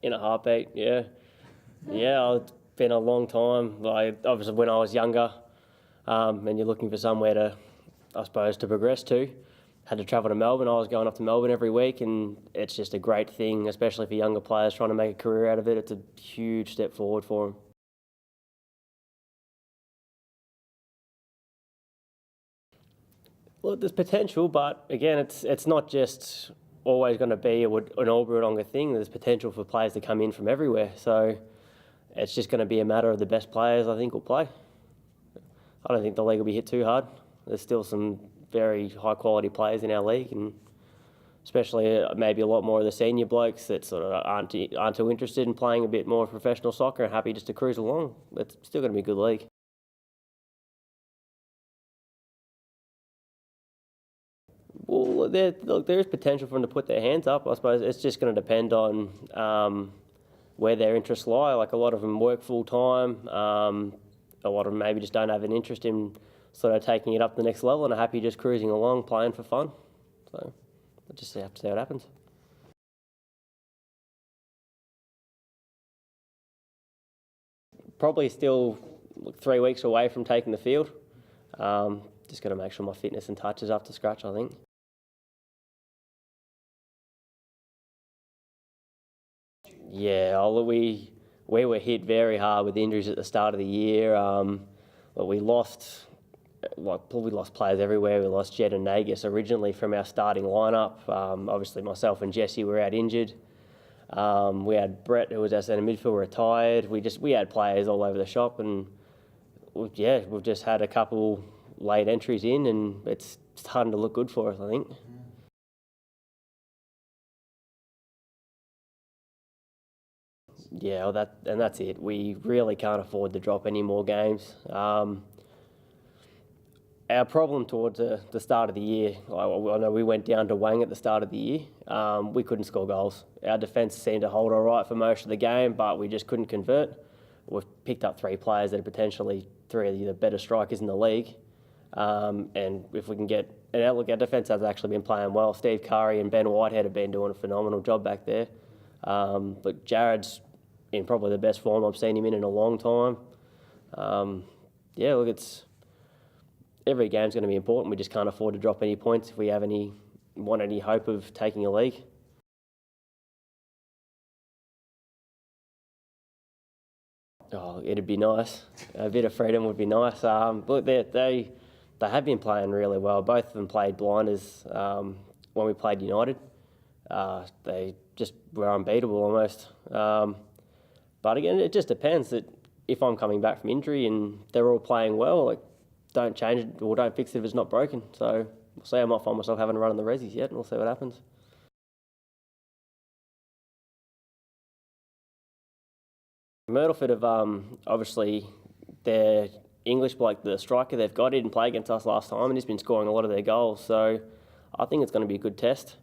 In a heartbeat, yeah. Yeah, it's been a long time. Like, obviously, when I was younger, and you're looking for somewhere to, I suppose, to progress to, had to travel to Melbourne. I was going up to Melbourne every week, and it's just a great thing, especially for younger players trying to make a career out of it. It's a huge step forward for them. Well, there's potential, but again, it's not just always going to be an Albury thing. There's potential for players to come in from everywhere. So it's just going to be a matter of the best players, I think, will play. I don't think the league will be hit too hard. There's still some very high quality players in our league, and especially maybe a lot more of the senior blokes that sort of aren't too interested in playing a bit more professional soccer and happy just to cruise along. It's still going to be a good league. Well, there is potential for them to put their hands up. I suppose it's just going to depend on where their interests lie. Like, a lot of them work full time. A lot of them maybe just don't have an interest in sort of taking it up to the next level and are happy just cruising along, playing for fun. So we'll just have to see what happens. Probably still 3 weeks away from taking the field. Just got to make sure my fitness and touch is up to scratch, I think. Yeah, we were hit very hard with injuries at the start of the year. But we lost players everywhere. We lost Jed and Nagus originally from our starting lineup. Obviously, myself and Jesse were out injured. We had Brett, who was our centre midfielder, retired. We had players all over the shop, and we've just had a couple late entries in, and it's starting to look good for us, I think. Yeah, well, that's it. We really can't afford to drop any more games. Our problem towards the start of the year, I know we went down to Wang at the start of the year. We couldn't score goals. Our defence seemed to hold all right for most of the game, but we just couldn't convert. We've picked up 3 players that are potentially 3 of the better strikers in the league. And if we can get... And look, our defence has actually been playing well. Steve Curry and Ben Whitehead have been doing a phenomenal job back there. But Jared's in probably the best form I've seen him in a long time. Yeah, look, every game's going to be important. We just can't afford to drop any points if we want any hope of taking a league. Oh, it'd be nice. A bit of freedom would be nice. Look, they have been playing really well. Both of them played blinders when we played United. They just were unbeatable almost. But again, it just depends. That if I'm coming back from injury and they're all playing well, like, don't change it or don't fix it if it's not broken. So we'll see. I might find myself having a run in the resis yet, and we'll see what happens. Myrtleford have obviously their English bloke, the striker they've got, he didn't play against us last time, and he's been scoring a lot of their goals. So I think it's going to be a good test.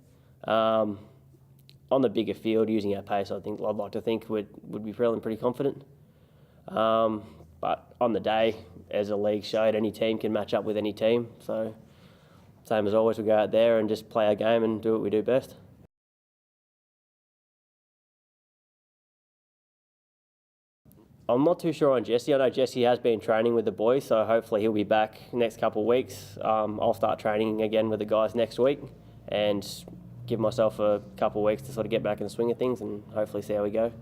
On the bigger field, using our pace, I'd like to think would be feeling pretty confident. But on the day, as a league showed, any team can match up with any team. So same as always, we go out there and just play our game and do what we do best. I'm not too sure on Jesse. I know Jesse has been training with the boys, so hopefully he'll be back next couple of weeks. I'll start training again with the guys next week and give myself a couple of weeks to sort of get back in the swing of things and hopefully see how we go.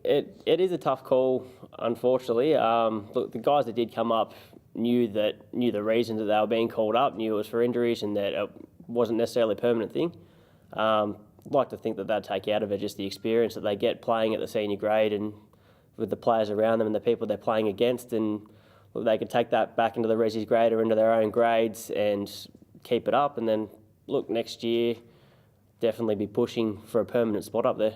It is a tough call, unfortunately. Look, the guys that did come up knew the reason that they were being called up, knew it was for injuries and that it wasn't necessarily a permanent thing. I'd like to think that they'd take out of it just the experience that they get playing at the senior grade and with the players around them and the people they're playing against, and look, they can take that back into the resis grade or into their own grades and keep it up, and then look, next year definitely be pushing for a permanent spot up there.